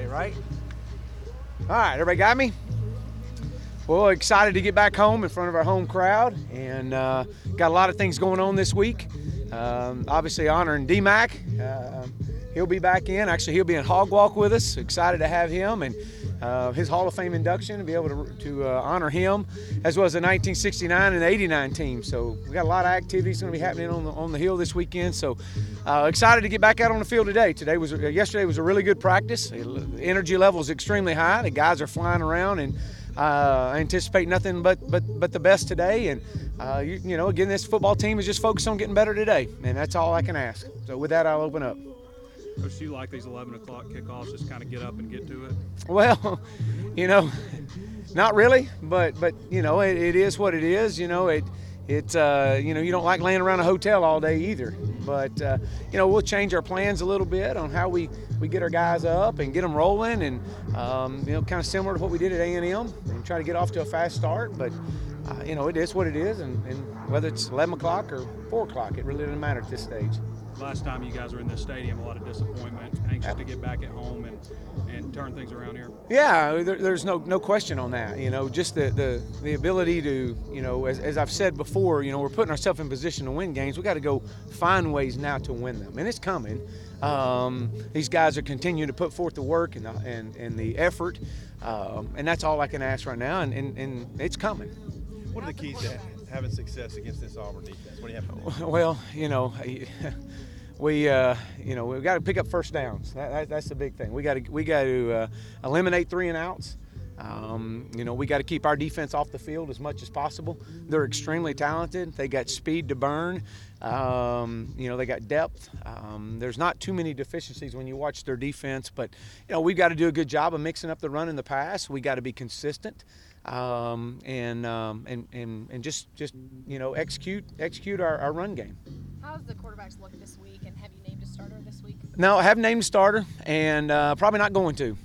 right? All right, everybody got me? Well, excited to get back home in front of our home crowd, and got a lot of things going on this week. Obviously honoring D-Mac. He'll be back in. Actually, he'll be in Hog Walk with us. Excited to have him and his Hall of Fame induction, to be able to honor him, as well as the 1969 and 89 team. So we got a lot of activities going to be happening on the hill this weekend. So excited to get back out on the field today. Yesterday was a really good practice. The energy level is extremely high. The guys are flying around, and I anticipate nothing but the best today. And again, this football team is just focused on getting better today, and that's all I can ask. So with that, I'll open up. Coach, do you like these 11 o'clock kickoffs, just kind of get up and get to it? Well, not really, but it is what it is. You don't like laying around a hotel all day either. But we'll change our plans a little bit on how we get our guys up and get them rolling, and kind of similar to what we did at A&M, and try to get off to a fast start. But it is what it is, and whether it's 11 o'clock or 4 o'clock, it really doesn't matter at this stage. Last time you guys were in this stadium, a lot of disappointment, anxious to get back at home and turn things around here. Yeah, there's no question on that. Just the ability to, as I've said before, we're putting ourselves in position to win games. We got to go find ways now to win them, and it's coming. These guys are continuing to put forth the work and the effort, and that's all I can ask right now, and it's coming. What are the keys to having success against this Auburn defense? What do you have to do? Well, we got to pick up first downs. That's the big thing. We got to eliminate 3 and outs. We got to keep our defense off the field as much as possible. They're extremely talented. They got speed to burn. They got depth. There's not too many deficiencies when you watch their defense, but we've got to do a good job of mixing up the run and the pass. We got to be consistent. And just execute our run game. How's the quarterbacks look this week, and have you named a starter this week? No, I haven't named a starter, and probably not going to,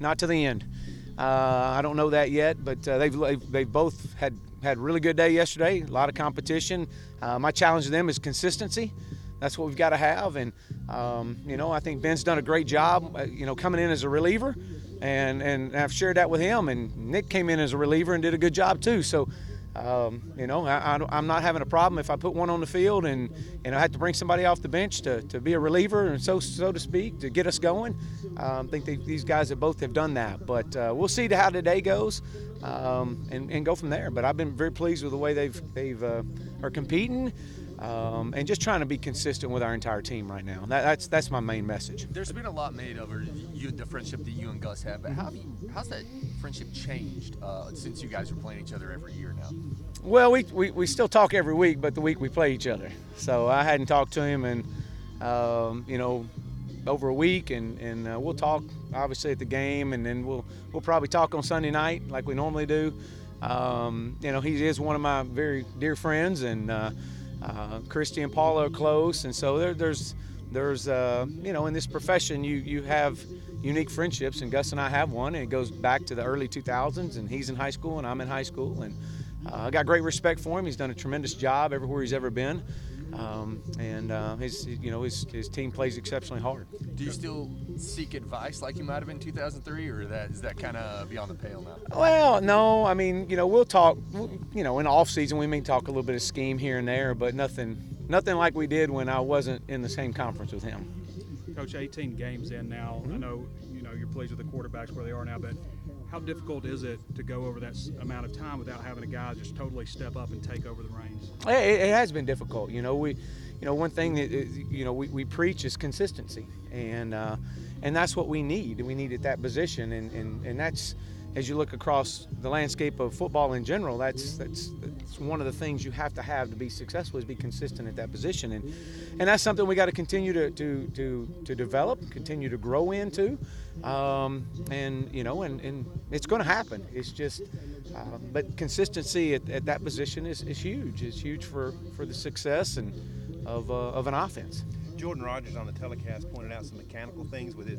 not to the end. I don't know that yet, but they've both had a really good day yesterday. A lot of competition. My challenge to them is consistency. That's what we've got to have, and I think Ben's done a great job. Coming in as a reliever. And I've shared that with him, and Nick came in as a reliever and did a good job too. So, I'm not having a problem if I put one on the field and I had to bring somebody off the bench to be a reliever, and so to speak, to get us going. I think these guys both have done that, but we'll see how today goes and go from there. But I've been very pleased with the way they've are competing. And just trying to be consistent with our entire team right now. That's my main message. There's been a lot made over the friendship that you and Gus have, but how's that friendship changed since you guys are playing each other every year now? Well, we still talk every week, but the week we play each other. So I hadn't talked to him in over a week, and we'll talk obviously at the game, and then we'll probably talk on Sunday night like we normally do. He is one of my very dear friends, and Christy and Paula are close, and so there's in this profession you have unique friendships, and Gus and I have one, and it goes back to the early 2000s, and he's in high school and I'm in high school, and I got great respect for him. He's done a tremendous job everywhere he's ever been, and his team plays exceptionally hard. Do you still seek advice like you might have in 2003, or is that kind of beyond the pale now? Well, no. I mean, we'll talk. In the off season, we may talk a little bit of scheme here and there, but nothing like we did when I wasn't in the same conference with him. Coach, 18 games in now. I know you're pleased with the quarterbacks where they are now, but how difficult is it to go over that amount of time without having a guy just totally step up and take over the reins? It has been difficult. One thing that we preach is consistency, and that's what we need. We need at that position, and that's, as you look across the landscape of football in general, that's one of the things you have to be successful, is be consistent at that position, and that's something we got to continue to develop, continue to grow into, and it's going to happen. It's just, but consistency at that position is huge. It's huge for the success of an offense. Jordan Rogers on the telecast pointed out some mechanical things with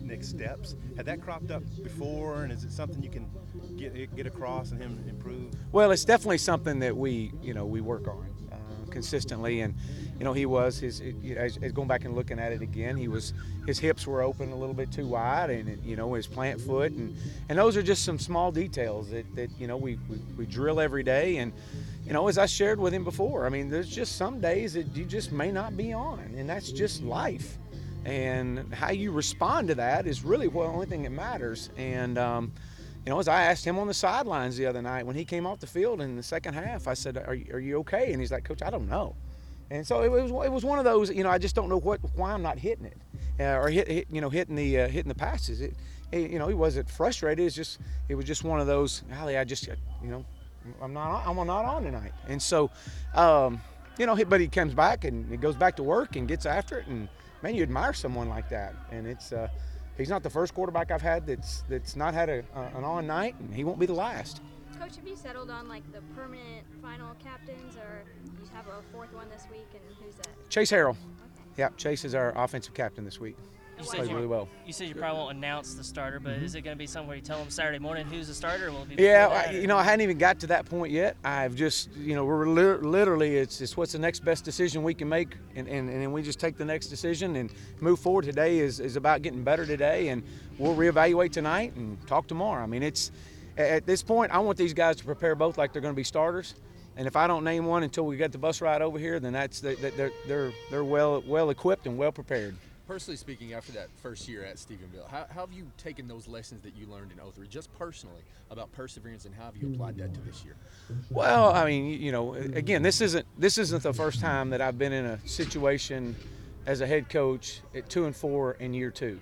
Nick's steps. Had that cropped up before, and is it something you can get across and him improve? Well, it's definitely something that we work on. consistently. And he was as going back and looking at it again, his hips were open a little bit too wide, and his plant foot, and those are just some small details that we drill every day. And as I shared with him before, I mean, there's just some days that you just may not be on, and that's just life. And how you respond to that is really the only thing that matters. And as I asked him on the sidelines the other night when he came off the field in the second half, I said, "Are you okay?" And he's like, "Coach, I don't know." And so it was one of those, I just don't know why I'm not hitting it, or hitting the passes. He wasn't frustrated. It was just one of those. Allie, I'm not on tonight. And so, but he comes back and he goes back to work and gets after it. And man, you admire someone like that. And it's he's not the first quarterback I've had that's not had an on night, and he won't be the last. Coach, have you settled on like the permanent final captains, or you have a fourth one this week, and who's that? Chase Harrell. Okay. Yeah, Chase is our offensive captain this week. Played really well. You said you probably won't announce the starter, but is it going to be something where you tell them Saturday morning who's the starter? Or will it be I hadn't even got to that point yet. I've just, we're literally, it's what's the next best decision we can make, and then we just take the next decision and move forward. Today is about getting better today, and we'll reevaluate tonight and talk tomorrow. I mean, it's at this point, I want these guys to prepare both like they're going to be starters. And if I don't name one until we get the bus ride over here, then they're well equipped and well prepared. Personally speaking, after that first year at Stephenville, how have you taken those lessons that you learned in 03, just personally, about perseverance, and how have you applied that to this year? Well, I mean, again, this isn't the first time that I've been in a situation as a head coach at 2-4 in year two.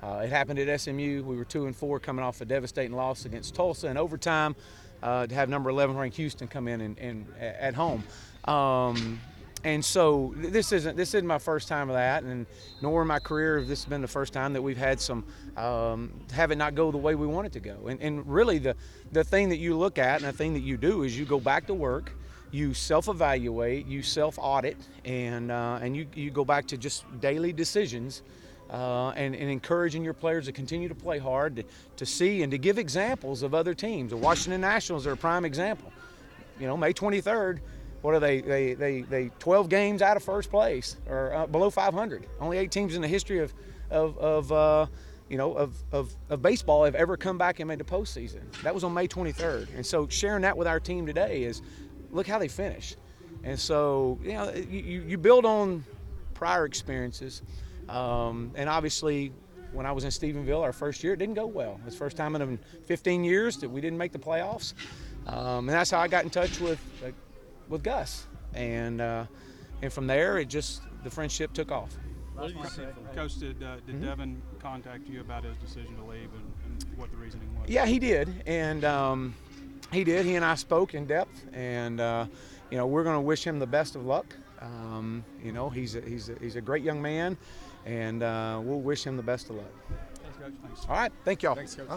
It happened at SMU. We were 2-4 coming off a devastating loss against Tulsa in overtime, to have number 11 ranked Houston come in and at home. And so this isn't my first time of that, and nor in my career has this been the first time that we've had some have it not go the way we want it to go. And really the thing that you look at and the thing that you do is you go back to work, you self-evaluate, you self-audit, and you go back to just daily decisions, and encouraging your players to continue to play hard, to see and to give examples of other teams. The Washington Nationals are a prime example. May 23rd. What are they 12 games out of first place, or below 500. Only 8 teams in the history of baseball have ever come back and made the postseason. That was on May 23rd. And so sharing that with our team today is, look how they finished. And so you build on prior experiences, and obviously when I was in Stephenville our first year, it didn't go well. It was the first time in 15 years that we didn't make the playoffs, and that's how I got in touch with Gus, and from there the friendship took off. Coach, did Devin contact you about his decision to leave and what the reasoning was? Yeah, he did, and he did. He and I spoke in depth, and we're going to wish him the best of luck. He's a great young man, and we'll wish him the best of luck. Thanks, Coach. Thanks. All right, thank y'all. Thanks, Coach.